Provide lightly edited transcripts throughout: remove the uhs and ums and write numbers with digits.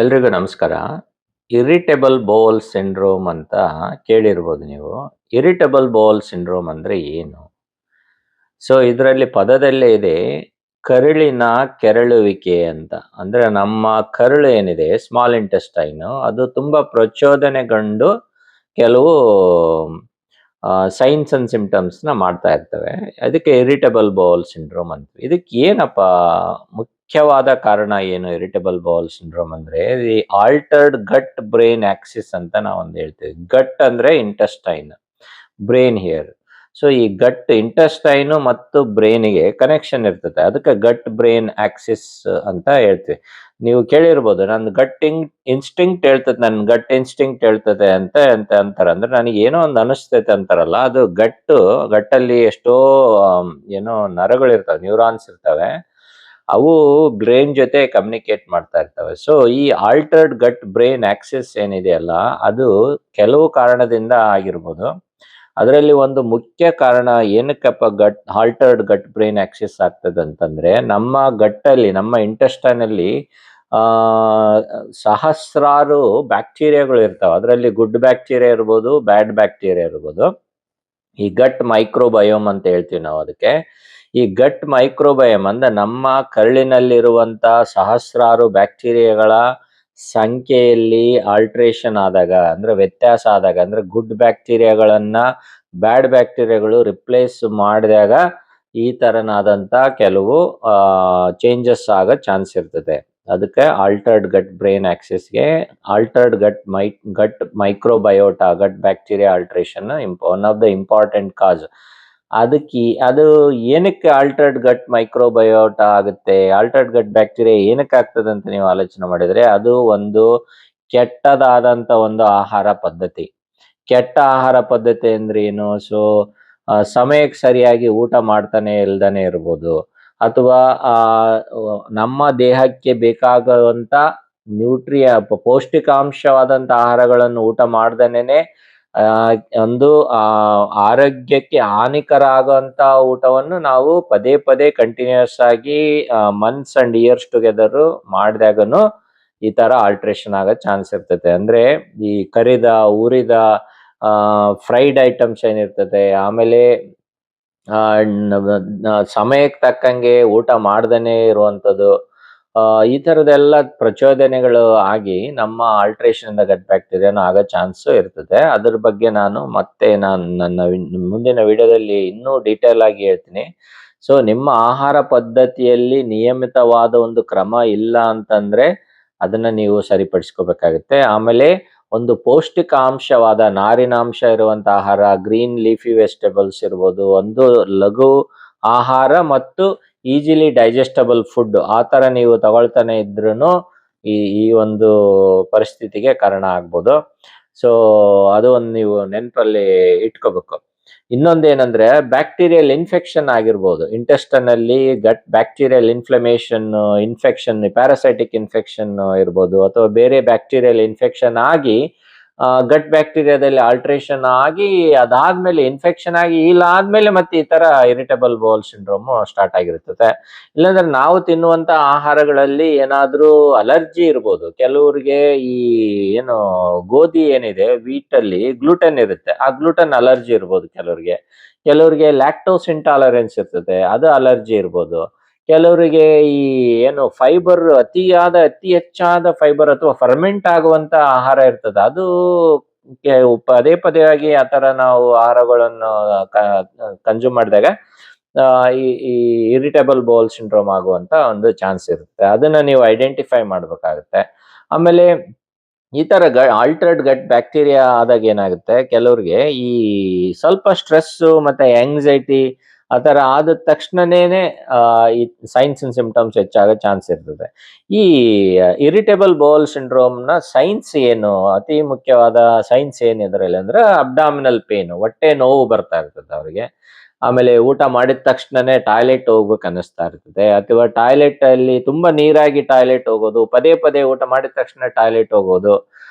ಎಲ್ರಿಗೂ ನಮಸ್ಕಾರ. Irritable bowel syndrome ಅಂತ ಕೇಳಿರ್ಬೋದು ನೀವು. ಇರಿಟೇಬಲ್ ಬೌಲ್ ಸಿಂಡ್ರೋಮ್ ಅಂದ್ರೆ ಏನು? ಸೊ ಇದರಲ್ಲಿ ಪದದಲ್ಲೇ ಇದೆ ಕರುಳಿನ ಕೆರಳುವಿಕೆ ಅಂತ. ಅಂದ್ರೆ ನಮ್ಮ ಕರುಳು ಏನಿದೆ ಸ್ಮಾಲ್ ಇಂಟೆಸ್ಟೈನ್ ಅದು ತುಂಬಾ ಪ್ರಚೋದನೆಗೊಂಡು ಕೆಲವು ಸೈನ್ಸ್ ಅಂಡ್ ಸಿಂಪ್ಟಮ್ಸ್ನ ಮಾಡ್ತಾ ಇರ್ತವೆ. ಅದಕ್ಕೆ ಇರಿಟೇಬಲ್ ಬೌಲ್ ಸಿಂಡ್ರೋಮ್ ಅಂತೀವಿ. ಇದಕ್ಕೆ ಏನಪ್ಪ ಮುಖ್ಯವಾದ ಕಾರಣ ಏನು ಇರಿಟೇಬಲ್ ಬೌಲ್ ಸಿಂಡ್ರೋಮ್ ಅಂದ್ರೆ the altered gut brain axis ಅಂತ ನಾವೊಂದು ಹೇಳ್ತೀವಿ. ಗಟ್ ಅಂದ್ರೆ ಇಂಟೆಸ್ಟೈನ್, ಬ್ರೈನ್ ಹಿಯರ್. ಸೊ ಈ ಗಟ್ ಇಂಟೆಸ್ಟೈನ್ ಮತ್ತು ಬ್ರೈನಿಗೆ ಕನೆಕ್ಷನ್ ಇರ್ತದೆ, ಅದಕ್ಕೆ ಗಟ್ ಬ್ರೈನ್ ಆಕ್ಸಿಸ್ ಅಂತ ಹೇಳ್ತೀವಿ. ನೀವು ಕೇಳಿರ್ಬೋದು ನನ್ನ ಗಟ್ ಇನ್ಸ್ಟಿಂಕ್ಟ್ ಹೇಳ್ತದೆ, ನನ್ನ ಗಟ್ ಇನ್ಸ್ಟಿಂಕ್ಟ್ ಹೇಳ್ತದೆ ಅಂತ ಅಂತಾರೆ. ಅಂದ್ರೆ ನನಗೆ ಏನೋ ಒಂದು ಅನಿಸ್ತೈತೆ ಅಂತಾರಲ್ಲ, ಅದು ಗಟ್ಟಲ್ಲಿ ಎಷ್ಟೋ ಏನೋ ನರಗಳಿರ್ತವೆ, ನ್ಯೂರಾನ್ಸ್ ಇರ್ತವೆ. ಅವು ಬ್ರೈನ್ ಜೊತೆ ಕಮ್ಯುನಿಕೇಟ್ ಮಾಡ್ತಾ ಇರ್ತವೆ. ಸೊ ಈ ಆಲ್ಟರ್ಡ್ ಗಟ್ ಬ್ರೈನ್ ಆಕ್ಸಿಸ್ ಏನಿದೆಯಲ್ಲ, ಅದು ಕೆಲವು ಕಾರಣದಿಂದ ಆಗಿರ್ಬೋದು. ಅದರಲ್ಲಿ ಒಂದು ಮುಖ್ಯ ಕಾರಣ ಏನಕ್ಕಪ್ಪ ಆಲ್ಟರ್ಡ್ ಗಟ್ ಬ್ರೈನ್ ಆಕ್ಸಿಸ್ ಆಗ್ತದೆ ಅಂತಂದ್ರೆ, ನಮ್ಮ ಗಟ್ಟಲ್ಲಿ, ನಮ್ಮ ಇಂಟೆಸ್ಟೈನ್ ಅಲ್ಲಿ ಆ ಸಹಸ್ರಾರು ಬ್ಯಾಕ್ಟೀರಿಯಾಗಳು ಇರ್ತಾವೆ. ಅದರಲ್ಲಿ ಗುಡ್ ಬ್ಯಾಕ್ಟೀರಿಯಾ ಇರ್ಬೋದು, ಬ್ಯಾಡ್ ಬ್ಯಾಕ್ಟೀರಿಯಾ ಇರ್ಬೋದು. ಈ ಗಟ್ ಮೈಕ್ರೋಬಯೋಮ್ ಅಂತ ಹೇಳ್ತೀವಿ ನಾವು ಅದಕ್ಕೆ. ಈ ಗಟ್ ಮೈಕ್ರೋಬಯೋಮ್ ಅಂದ್ರೆ ನಮ್ಮ ಕರುಳಿನಲ್ಲಿರುವಂತ ಸಹಸ್ರಾರು ಬ್ಯಾಕ್ಟೀರಿಯಾಗಳ ಸಂಖ್ಯೆಯಲ್ಲಿ ಆಲ್ಟ್ರೇಷನ್ ಆದಾಗ, ಅಂದ್ರೆ ವ್ಯತ್ಯಾಸ ಆದಾಗ, ಅಂದ್ರೆ ಗುಡ್ ಬ್ಯಾಕ್ಟೀರಿಯಾಗಳನ್ನ ಬ್ಯಾಡ್ ಬ್ಯಾಕ್ಟೀರಿಯಾಗಳು ರಿಪ್ಲೇಸ್ ಮಾಡಿದಾಗ ಈ ತರನಾದಂತ ಕೆಲವು ಚೇಂಜಸ್ ಆಗೋ ಚಾನ್ಸ್ ಇರ್ತದೆ. ಅದಕ್ಕೆ ಆಲ್ಟರ್ಡ್ ಗಟ್ ಬ್ರೈನ್ ಆಕ್ಸಿಸ್ಗೆ altered gut microbiota, gut bacteria alteration one of the important cause. ಅದು ಏನಕ್ಕೆ ಆಲ್ಟರ್ಡ್ ಗಟ್ ಮೈಕ್ರೋಬಯೋಟಾ ಆಗುತ್ತೆ, ಆಲ್ಟರ್ಡ್ ಗಟ್ ಬ್ಯಾಕ್ಟೀರಿಯಾ ಏನಕ್ಕೆ ಆಗ್ತದೆ ಅಂತ ನೀವು ಆಲೋಚನೆ ಮಾಡಿದ್ರೆ, ಅದು ಒಂದು ಕೆಟ್ಟದಾದಂತ ಒಂದು ಆಹಾರ ಪದ್ಧತಿ. ಕೆಟ್ಟ ಆಹಾರ ಪದ್ಧತಿ ಅಂದ್ರೆ ಏನು? ಸೊ ಸಮಯಕ್ಕೆ ಸರಿಯಾಗಿ ಊಟ ಮಾಡ್ತಾನೆ ಇಲ್ದಾನೆ ಇರ್ಬೋದು, ಅಥವಾ ನಮ್ಮ ದೇಹಕ್ಕೆ ಬೇಕಾಗುವಂತ ಪೌಷ್ಟಿಕಾಂಶವಾದಂತ ಆಹಾರಗಳನ್ನು ಊಟ ಮಾಡ್ದೇನೆ ಒಂದು ಆರೋಗ್ಯಕ್ಕೆ ಹಾನಿಕರ ಆಗುವಂತ ಊಟವನ್ನು ನಾವು ಪದೇ ಪದೇ ಕಂಟಿನ್ಯೂಸ್ ಆಗಿ ಮಂತ್ಸ್ ಅಂಡ್ ಇಯರ್ಸ್ ಟುಗೆದರ್ ಮಾಡಿದಾಗನು ಈ ತರ ಆಲ್ಟ್ರೇಷನ್ ಆಗೋ ಚಾನ್ಸ್ ಇರ್ತದೆ. ಅಂದ್ರೆ ಈ ಕರಿದ, ಉರಿದ, ಫ್ರೈಡ್ ಐಟಮ್ಸ್ ಏನಿರ್ತದೆ, ಆಮೇಲೆ ಸಮಯಕ್ಕೆ ತಕ್ಕಂಗೆ ಊಟ ಮಾಡ್ದೇನೆ ಇರುವಂಥದ್ದು, ಈ ಥರದ್ದೆಲ್ಲ ಪ್ರಚೋದನೆಗಳು ಆಗಿ ನಮ್ಮ ಆಲ್ಟ್ರೇಷನ್ ಇಂದ ಗಟ್ ಬ್ಯಾಕ್ಟೀರಿಯಾನು ಆಗೋ ಚಾನ್ಸು ಇರ್ತದೆ. ಅದ್ರ ಬಗ್ಗೆ ನಾನು ನನ್ನ ಮುಂದಿನ ವಿಡಿಯೋದಲ್ಲಿ ಇನ್ನೂ ಡೀಟೇಲ್ ಆಗಿ ಹೇಳ್ತೀನಿ. ಸೊ ನಿಮ್ಮ ಆಹಾರ ಪದ್ಧತಿಯಲ್ಲಿ ನಿಯಮಿತವಾದ ಒಂದು ಕ್ರಮ ಇಲ್ಲ ಅಂತಂದ್ರೆ ಅದನ್ನ ನೀವು ಸರಿಪಡಿಸ್ಕೋಬೇಕಾಗುತ್ತೆ. ಆಮೇಲೆ ಒಂದು ಪೌಷ್ಟಿಕಾಂಶವಾದ ನಾರಿನಾಂಶ ಇರುವಂತ ಆಹಾರ, ಗ್ರೀನ್ ಲೀಫಿ ವೆಜಿಟೇಬಲ್ಸ್ ಇರ್ಬೋದು, ಒಂದು ಲಘು ಆಹಾರ ಮತ್ತು ಈಸಿಲಿ ಡೈಜೆಸ್ಟಬಲ್ ಫುಡ್ ಆ ಥರ ನೀವು ತಗೊಳ್ತಾನೆ ಇದ್ರೂ ಈ ಒಂದು ಪರಿಸ್ಥಿತಿಗೆ ಕಾರಣ ಆಗ್ಬೋದು. ಸೊ ಅದು ಒಂದು ನೀವು ನೆನಪಲ್ಲಿ ಇಟ್ಕೋಬೇಕು. ಇನ್ನೊಂದೇನಂದ್ರೆ ಬ್ಯಾಕ್ಟೀರಿಯಲ್ ಇನ್ಫೆಕ್ಷನ್ ಆಗಿರ್ಬೋದು, ಇಂಟೆಸ್ಟೈನ್ ಅಲ್ಲಿ ಬ್ಯಾಕ್ಟೀರಿಯಲ್ ಇನ್ಫೆಕ್ಷನ್, ಪ್ಯಾರಾಸೈಟಿಕ್ ಇನ್ಫೆಕ್ಷನ್ ಇರ್ಬೋದು, ಅಥವಾ ಬೇರೆ ಬ್ಯಾಕ್ಟೀರಿಯಲ್ ಇನ್ಫೆಕ್ಷನ್ ಆಗಿ ಗಟ್ ಬ್ಯಾಕ್ಟೀರಿಯಾದಲ್ಲಿ ಆಲ್ಟ್ರೇಷನ್ ಆಗಿ ಅದಾದ್ಮೇಲೆ ಇನ್ಫೆಕ್ಷನ್ ಆಗಿ ಇಲ್ಲ ಆದ್ಮೇಲೆ ಮತ್ತೆ ಈ ತರ ಇರಿಟೇಬಲ್ ಬೌಲ್ ಸಿಂಡ್ರೋಮ್ ಸ್ಟಾರ್ಟ್ ಆಗಿರ್ತದೆ. ಇಲ್ಲಾಂದ್ರೆ ನಾವು ತಿನ್ನುವಂತ ಆಹಾರಗಳಲ್ಲಿ ಏನಾದ್ರೂ ಅಲರ್ಜಿ ಇರ್ಬೋದು. ಕೆಲವ್ರಿಗೆ ಈ ಏನು ಗೋಧಿ ಏನಿದೆ, ವೀಟ್ ಅಲ್ಲಿ ಗ್ಲೂಟನ್ ಇರುತ್ತೆ, ಆ ಗ್ಲೂಟನ್ ಅಲರ್ಜಿ ಇರ್ಬೋದು ಕೆಲವ್ರಿಗೆ ಲ್ಯಾಕ್ಟೋಸ್ ಇಂಟಾಲರೆನ್ಸ್ ಇರ್ತದೆ, ಅದು ಅಲರ್ಜಿ ಇರ್ಬೋದು. ಕೆಲವರಿಗೆ ಈ ಏನು ಅತಿ ಹೆಚ್ಚಾದ ಫೈಬರ್ ಅಥವಾ ಫರ್ಮೆಂಟ್ ಆಗುವಂತ ಆಹಾರ ಇರ್ತದೆ, ಅದು ಪದೇ ಪದೇ ಆಗಿ ಆತರ ನಾವು ಆಹಾರಗಳನ್ನು ಕನ್ಸ್ಯೂಮ್ ಮಾಡಿದಾಗ ಈ ಇರಿಟೇಬಲ್ ಬೌಲ್ ಸಿಂಡ್ರೋಮ್ ಆಗುವಂತ ಒಂದು ಚಾನ್ಸ್ ಇರುತ್ತೆ. ಅದನ್ನ ನೀವು ಐಡೆಂಟಿಫೈ ಮಾಡ್ಬೇಕಾಗುತ್ತೆ. ಆಮೇಲೆ ಈ ತರ ಆಲ್ಟರ್ಡ್ ಗಟ್ ಬ್ಯಾಕ್ಟೀರಿಯಾ ಆದಾಗ ಏನಾಗುತ್ತೆ, ಕೆಲವ್ರಿಗೆ ಈ ಸ್ವಲ್ಪ ಸ್ಟ್ರೆಸ್ ಮತ್ತೆ ಆಂಗ್ಸೈಟಿ ಆ ಥರ ಆದ ತಕ್ಷಣನೇ ಈ ಸೈನ್ಸ್ ಅಂಡ್ ಸಿಂಪ್ಟಮ್ಸ್ ಹೆಚ್ಚಾಗೋ ಚಾನ್ಸ್ ಇರ್ತದೆ. ಈ ಇರಿಟೇಬಲ್ ಬೌಲ್ ಸಿಂಡ್ರೋಮ್ನ ಸೈನ್ಸ್ ಏನು, ಅತಿ ಮುಖ್ಯವಾದ ಸೈನ್ಸ್ ಏನು ಇದರಲ್ಲಿ ಅಂದ್ರೆ ಅಬ್ಡಾಮಿನಲ್ ಪೇನ್, ಹೊಟ್ಟೆ ನೋವು ಬರ್ತಾ ಇರ್ತದೆ ಅವ್ರಿಗೆ. ಆಮೇಲೆ ಊಟ ಮಾಡಿದ ತಕ್ಷಣನೇ ಟಾಯ್ಲೆಟ್ ಹೋಗ್ಬೇಕು ಅನ್ನಿಸ್ತಾ ಇರ್ತದೆ, ಅಥವಾ ಟಾಯ್ಲೆಟ್ ಅಲ್ಲಿ ತುಂಬಾ ನೀರಾಗಿ ಟಾಯ್ಲೆಟ್ ಹೋಗೋದು, ಪದೇ ಪದೇ ಊಟ ಮಾಡಿದ ತಕ್ಷಣ ಟಾಯ್ಲೆಟ್ ಹೋಗೋದು.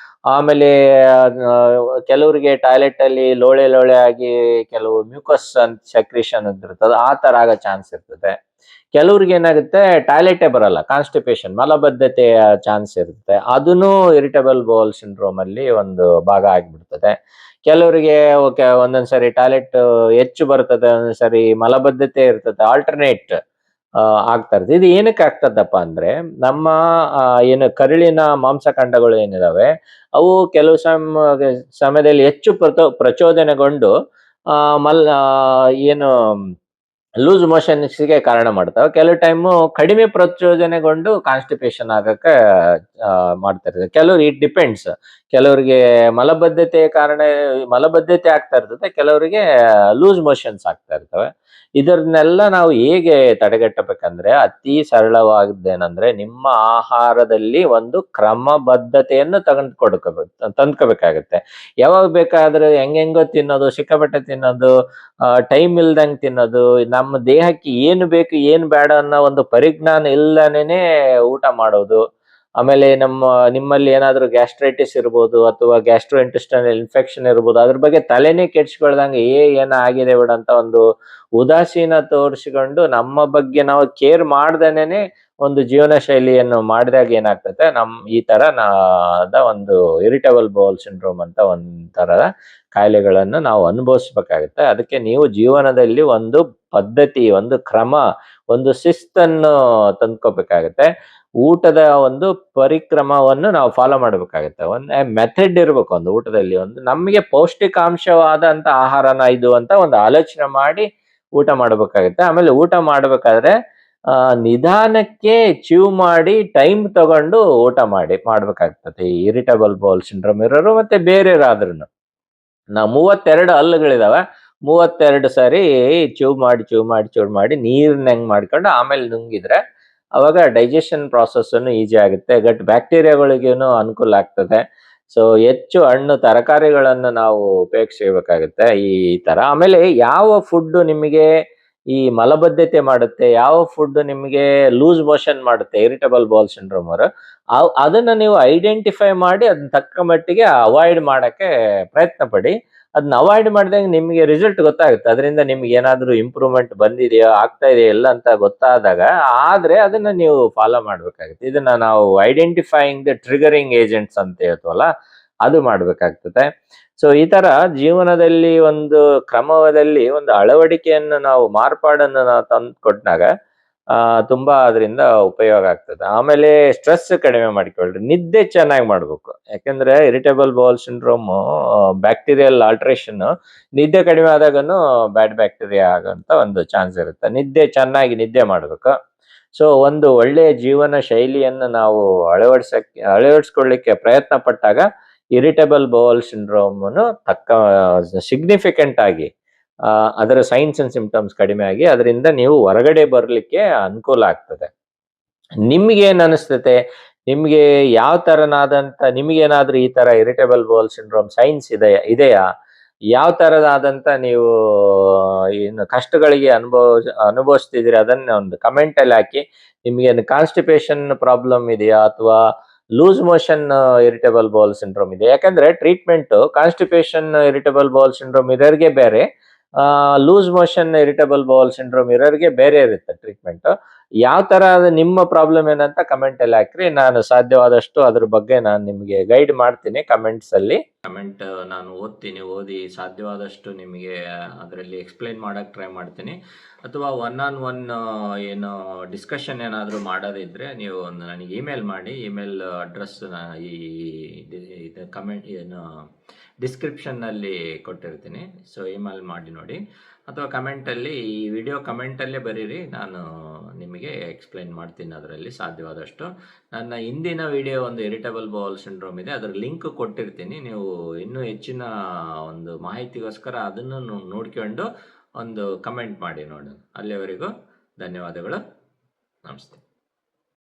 ಆಮೇಲೆ ಕೆಲವರಿಗೆ ಟಾಯ್ಲೆಟ್ ಅಲ್ಲಿ ಲೋಳೆ ಲೋಳೆ ಆಗಿ ಕೆಲವು ಮ್ಯೂಕಸ್ ಅಂತ ಸೆಕ್ರೇಷನ್ ಅಂತ ಇರ್ತದೆ, ಆ ತರ ಆಗೋ ಚಾನ್ಸ್ ಇರ್ತದೆ. ಕೆಲವ್ರಿಗೆ ಏನಾಗುತ್ತೆ ಟಾಯ್ಲೆಟೇ ಬರಲ್ಲ, ಕಾನ್ಸ್ಟಿಪೇಷನ್ ಮಲಬದ್ಧತೆಯ ಚಾನ್ಸ್ ಇರುತ್ತೆ. ಅದೂನು ಇರಿಟಬಲ್ ಬೌಲ್ ಸಿಂಡ್ರೋಮ್ ಅಲ್ಲಿ ಒಂದು ಭಾಗ ಆಗ್ಬಿಡ್ತದೆ. ಕೆಲವರಿಗೆ ಓಕೆ ಒಂದೊಂದ್ಸರಿ ಟಾಯ್ಲೆಟ್ ಹೆಚ್ಚು ಬರ್ತದೆ, ಒಂದೊಂದ್ಸರಿ ಮಲಬದ್ಧತೆ ಇರ್ತದೆ. ಆಲ್ಟರ್ನೇಟ್ ಆಗ್ತಾ ಇರ್ತದೆ. ಇದು ಏನಕ್ಕೆ ಆಗ್ತದಪ್ಪ ಅಂದ್ರೆ ನಮ್ಮ ಏನು ಕರುಳಿನ ಮಾಂಸಖಂಡಗಳು ಏನಿದಾವೆ ಅವು ಕೆಲವು ಸಮಯದಲ್ಲಿ ಹೆಚ್ಚು ಪ್ರಚೋದನೆಗೊಂಡು ಆ ಮಲ್ ಆ, ಏನು ಲೂಸ್ ಮೋಷನ್ಸ್‌ಗೆ ಕಾರಣ ಮಾಡ್ತಾವೆ. ಕೆಲವು ಟೈಮು ಕಡಿಮೆ ಪ್ರಚೋದನೆಗೊಂಡು ಕಾನ್‌ಸ್ಟಿಪೇಷನ್ ಆಗಕ್ಕೆ ಮಾಡ್ತಾ ಇರ್ತದೆ. ಕೆಲವ್ರು ಇಟ್ ಡಿಪೆಂಡ್ಸ್. ಕೆಲವ್ರಿಗೆ ಮಲಬದ್ಧತೆ ಆಗ್ತಾ ಇರ್ತದೆ. ಕೆಲವರಿಗೆ ಲೂಸ್ ಮೋಷನ್ಸ್ ಆಗ್ತಾ ಇರ್ತವೆ. ಇದನ್ನೆಲ್ಲ ನಾವು ಹೇಗೆ ತಡೆಗಟ್ಟಬೇಕಂದ್ರೆ ಅತಿ ಸರಳವಾದದ್ದೇನಂದ್ರೆ ನಿಮ್ಮ ಆಹಾರದಲ್ಲಿ ಒಂದು ಕ್ರಮಬದ್ಧತೆಯನ್ನು ತಂದ್ಕೋಬೇಕಾಗತ್ತೆ. ಯಾವಾಗ ಬೇಕಾದ್ರೆ ಹೆಂಗೆಂಗೋ ತಿನ್ನೋದು, ಸಿಕ್ಕಾಪಟ್ಟೆ ತಿನ್ನೋದು, ಟೈಮ್ ಇಲ್ದಂಗ್ ತಿನ್ನೋದು, ನಮ್ಮ ದೇಹಕ್ಕೆ ಏನು ಬೇಕು ಏನು ಬೇಡ ಅನ್ನೋ ಒಂದು ಪರಿಜ್ಞಾನ ಇಲ್ಲದೇನೆ ಊಟ ಮಾಡೋದು. ಆಮೇಲೆ ನಿಮ್ಮಲ್ಲಿ ಏನಾದ್ರೂ ಗ್ಯಾಸ್ಟ್ರೈಟಿಸ್ ಇರ್ಬೋದು ಅಥವಾ ಗ್ಯಾಸ್ಟ್ರೋ ಇಂಟೆಸ್ಟೈನಲ್ ಇನ್ಫೆಕ್ಷನ್ ಇರ್ಬೋದು. ಅದ್ರ ಬಗ್ಗೆ ತಲೆನೇ ಕೆಡಿಸ್ಕೊಳ್ದಂಗೆ ಏನೋ ಆಗಿದೆ ಬಿಡು ಅಂತ ಒಂದು ಉದಾಸೀನ ತೋರಿಸಿಕೊಂಡು ನಮ್ಮ ಬಗ್ಗೆ ನಾವು ಕೇರ್ ಮಾಡ್ದೇನೆ ಒಂದು ಜೀವನ ಶೈಲಿಯನ್ನು ಮಾಡಿದಾಗ ಏನಾಗ್ತದೆ ಈ ತರ ಒಂದು ಇರಿಟಬಲ್ ಬೌಲ್ ಸಿಂಡ್ರೋಮ್ ಅಂತ ಒಂದ್ ತರದ ಕಾಯಿಲೆಗಳನ್ನು ನಾವು ಅನುಭವಿಸ್ಬೇಕಾಗುತ್ತೆ. ಅದಕ್ಕೆ ನೀವು ಜೀವನದಲ್ಲಿ ಒಂದು ಪದ್ಧತಿ, ಒಂದು ಕ್ರಮ, ಒಂದು ಶಿಸ್ತನ್ನು ತಂದ್ಕೋಬೇಕಾಗತ್ತೆ. ಊಟದ ಒಂದು ಪರಿಕ್ರಮವನ್ನು ನಾವು ಫಾಲೋ ಮಾಡ್ಬೇಕಾಗತ್ತೆ. ಒಂದು ಮೆಥಡ್ ಇರ್ಬೇಕು ಒಂದು ಊಟದಲ್ಲಿ. ಒಂದು ನಮಗೆ ಪೌಷ್ಟಿಕಾಂಶವಾದಂತ ಆಹಾರನ ಇದು ಅಂತ ಒಂದು ಆಲೋಚನೆ ಮಾಡಿ ಊಟ ಮಾಡ್ಬೇಕಾಗತ್ತೆ. ಆಮೇಲೆ ಊಟ ಮಾಡ್ಬೇಕಾದ್ರೆ ನಿಧಾನಕ್ಕೆ ಚೀವ್ ಮಾಡಿ ಟೈಮ್ ತಗೊಂಡು ಊಟ ಮಾಡ್ಬೇಕಾಗ್ತದೆ. ಈ ಇರಿಟಬಲ್ ಬೌಲ್ ಸಿಂಡ್ರೋಮ್ ಇರೋರು ಮತ್ತೆ ಬೇರೆಯವರಾದ್ರುನು. 32 ಹಲ್ಲುಗಳಿದಾವೆ. 32 ಸಾರಿ ಚೂವ್ ಮಾಡಿ ನೀರ್ನ ಹೆಂಗ್ ಮಾಡ್ಕೊಂಡು ಆಮೇಲೆ ನುಂಗಿದ್ರೆ ಅವಾಗ ಡೈಜೆಷನ್ ಪ್ರಾಸೆಸ್ ಈಸಿ ಆಗುತ್ತೆ. ಬ್ಯಾಕ್ಟೀರಿಯಾಗಳಿಗೇನು ಅನುಕೂಲ ಆಗ್ತದೆ. ಸೊ ಹೆಚ್ಚು ಹಣ್ಣು ತರಕಾರಿಗಳನ್ನು ನಾವು ಉಪಯೋಗಿಸಬೇಕಾಗುತ್ತೆ ಈ ತರ. ಆಮೇಲೆ ಯಾವ ಫುಡ್ ನಿಮಗೆ ಈ ಮಲಬದ್ಧತೆ ಮಾಡುತ್ತೆ, ಯಾವ ಫುಡ್ ನಿಮಗೆ ಲೂಸ್ ಮೋಷನ್ ಮಾಡುತ್ತೆ ಇರಿಟಬಲ್ ಬೌಲ್ ಸಿಂಡ್ರೋಮ್ ಅವರು, ಅದನ್ನ ನೀವು ಐಡೆಂಟಿಫೈ ಮಾಡಿ ಅದನ್ನ ತಕ್ಕ ಮಟ್ಟಿಗೆ ಅವಾಯ್ಡ್ ಮಾಡಕ್ಕೆ ಪ್ರಯತ್ನ ಪಡಿ. ಅದನ್ನ ಅವಾಯ್ಡ್ ಮಾಡಿದಾಗ ನಿಮಗೆ ರಿಸಲ್ಟ್ ಗೊತ್ತಾಗುತ್ತೆ. ಅದರಿಂದ ನಿಮ್ಗೆ ಏನಾದ್ರೂ ಇಂಪ್ರೂವ್ಮೆಂಟ್ ಬಂದಿದೆಯಾ, ಆಗ್ತಾ ಇದೆಯಾ ಇಲ್ಲ ಅಂತ ಗೊತ್ತಾದಾಗ ಆದ್ರೆ ಅದನ್ನ ನೀವು ಫಾಲೋ ಮಾಡ್ಬೇಕಾಗುತ್ತೆ. ಇದನ್ನ ನಾವು ಐಡೆಂಟಿಫೈಯಿಂಗ್ ದ ಟ್ರಿಗರಿಂಗ್ ಏಜೆಂಟ್ಸ್ ಅಂತ ಹೇಳ್ತೀವಲ್ಲ, ಅದು ಮಾಡ್ಬೇಕಾಗ್ತದೆ. ಸೊ ಈ ತರ ಜೀವನದಲ್ಲಿ ಒಂದು ಕ್ರಮದಲ್ಲಿ ಒಂದು ಅಳವಡಿಕೆಯನ್ನು ಮಾರ್ಪಾಡನ್ನು ನಾವು ತಂದ್ಕೊಟ್ಟಾಗ ತುಂಬಾ ಅದರಿಂದ ಉಪಯೋಗ ಆಗ್ತದೆ. ಆಮೇಲೆ ಸ್ಟ್ರೆಸ್ ಕಡಿಮೆ ಮಾಡಿಕೊಳ್ರಿ. ನಿದ್ದೆ ಚೆನ್ನಾಗಿ ಮಾಡ್ಬೇಕು. ಯಾಕಂದ್ರೆ irritable bowel syndrome bacterial alteration, ನಿದ್ದೆ ಕಡಿಮೆ ಆದಾಗನು ಬ್ಯಾಡ್ ಬ್ಯಾಕ್ಟೀರಿಯಾ ಆಗಂತ ಒಂದು ಚಾನ್ಸ್ ಇರುತ್ತೆ. ಚೆನ್ನಾಗಿ ನಿದ್ದೆ ಮಾಡ್ಬೇಕು. ಸೊ ಒಂದು ಒಳ್ಳೆಯ ಜೀವನ ಶೈಲಿಯನ್ನು ನಾವು ಅಳವಡಿಸ್ಕೊಳ್ಳಿಕ್ಕೆ ಪ್ರಯತ್ನ ಪಟ್ಟಾಗ ಇರಿಟೇಬಲ್ ಬೌಲ್ ಸಿಂಡ್ರೋಮ್‌ನು ಸಿಗ್ನಿಫಿಕೆಂಟ್ ಆಗಿ ಅದರ ಸೈನ್ಸ್ ಅಂಡ್ ಸಿಂಪ್ಟಮ್ಸ್ ಕಡಿಮೆ ಆಗಿ ಅದರಿಂದ ನೀವು ಹೊರಗಡೆ ಬರ್ಲಿಕ್ಕೆ ಅನುಕೂಲ ಆಗ್ತದೆ. ನಿಮ್ಗೇನ್ ಅನಿಸ್ತತೆ? ನಿಮ್ಗೆ ಯಾವ ತರನಾದಂತ ನಿಮ್ಗೇನಾದ್ರೂ ಈ ತರ ಇರಿಟೇಬಲ್ ಬೌಲ್ ಸಿಂಡ್ರೋಮ್ ಸೈನ್ಸ್ ಇದೆಯಾ? ಯಾವ ತರದಾದಂತ ನೀವು ಏನು ಕಷ್ಟಗಳಿಗೆ ಅನುಭವಿಸ್ತಿದ್ದೀರಿ ಅದನ್ನ ಒಂದು ಕಮೆಂಟ್ ಅಲ್ಲಿ ಹಾಕಿ. ನಿಮ್ಗೇನು ಕಾನ್ಸ್ಟಿಪೇಷನ್ ಪ್ರಾಬ್ಲಮ್ ಇದೆಯಾ ಅಥವಾ loose motion irritable bowel syndrome ಇದೆ? ಯಾಕಂದ್ರೆ treatment constipation irritable bowel syndrome ಇರೋರಿಗೆ ಬೇರೆ, loose motion irritable bowel syndrome ಇರೋರಿಗೆ ಬೇರೆ ಇರುತ್ತೆ ಟ್ರೀಟ್ಮೆಂಟ್. ಯಾವ ತರ ನಿಮ್ಮ ಪ್ರಾಬ್ಲಮ್ ಏನಂತ ಕಮೆಂಟ್ ಅಲ್ಲಿ ಹಾಕ್ರಿ. ನಾನು ಸಾಧ್ಯವಾದಷ್ಟು ಅದ್ರ ಬಗ್ಗೆ ನಾನು ನಿಮಗೆ ಗೈಡ್ ಮಾಡ್ತೀನಿ ಕಮೆಂಟ್ಸ್ ಅಲ್ಲಿ. ಕಮೆಂಟ್ ನಾನು ಓದಿ ಸಾಧ್ಯವಾದಷ್ಟು ನಿಮಗೆ ಅದರಲ್ಲಿ ಎಕ್ಸ್ಪ್ಲೈನ್ ಮಾಡಕ್ ಟ್ರೈ ಮಾಡ್ತೀನಿ. ಅಥವಾ ಒನ್ ಆನ್ ಒನ್ ಏನು ಡಿಸ್ಕಷನ್ ಏನಾದರೂ ಮಾಡೋದಿದ್ರೆ ನೀವು ನನಗೆ ಇಮೇಲ್ ಮಾಡಿ. ಇಮೇಲ್ ಅಡ್ರೆಸ್ ಈ ಕಮೆಂಟ್ ಏನು ಡಿಸ್ಕ್ರಿಪ್ಷನ್ನಲ್ಲಿ ಕೊಟ್ಟಿರ್ತೀನಿ. ಸೊ ಇಮೇಲ್ ಮಾಡಿ ನೋಡಿ, ಅಥವಾ ಕಮೆಂಟಲ್ಲಿ ಈ ವಿಡಿಯೋ ಕಮೆಂಟಲ್ಲೇ ಬರೀರಿ. ನಾನು ನಿಮಗೆ ಎಕ್ಸ್ಪ್ಲೈನ್ ಮಾಡ್ತೀನಿ ಅದರಲ್ಲಿ ಸಾಧ್ಯವಾದಷ್ಟು. ನನ್ನ ಹಿಂದಿನ ವಿಡಿಯೋ ಒಂದು ಇರಿಟೇಬಲ್ ಬೌಲ್ ಸಿಂಡ್ರೋಮ್ ಇದೆ, ಅದರ ಲಿಂಕ್ ಕೊಟ್ಟಿರ್ತೀನಿ. ನೀವು ಇನ್ನೂ ಹೆಚ್ಚಿನ ಒಂದು ಮಾಹಿತಿಗೋಸ್ಕರ ಅದನ್ನು ನೋಡ್ಕೊಂಡು ಒಂದು ಕಮೆಂಟ್ ಮಾಡಿ ನೋಡೋಣ. ಅಲ್ಲಿವರೆಗೂ ಧನ್ಯವಾದಗಳು. ನಮಸ್ತೆ.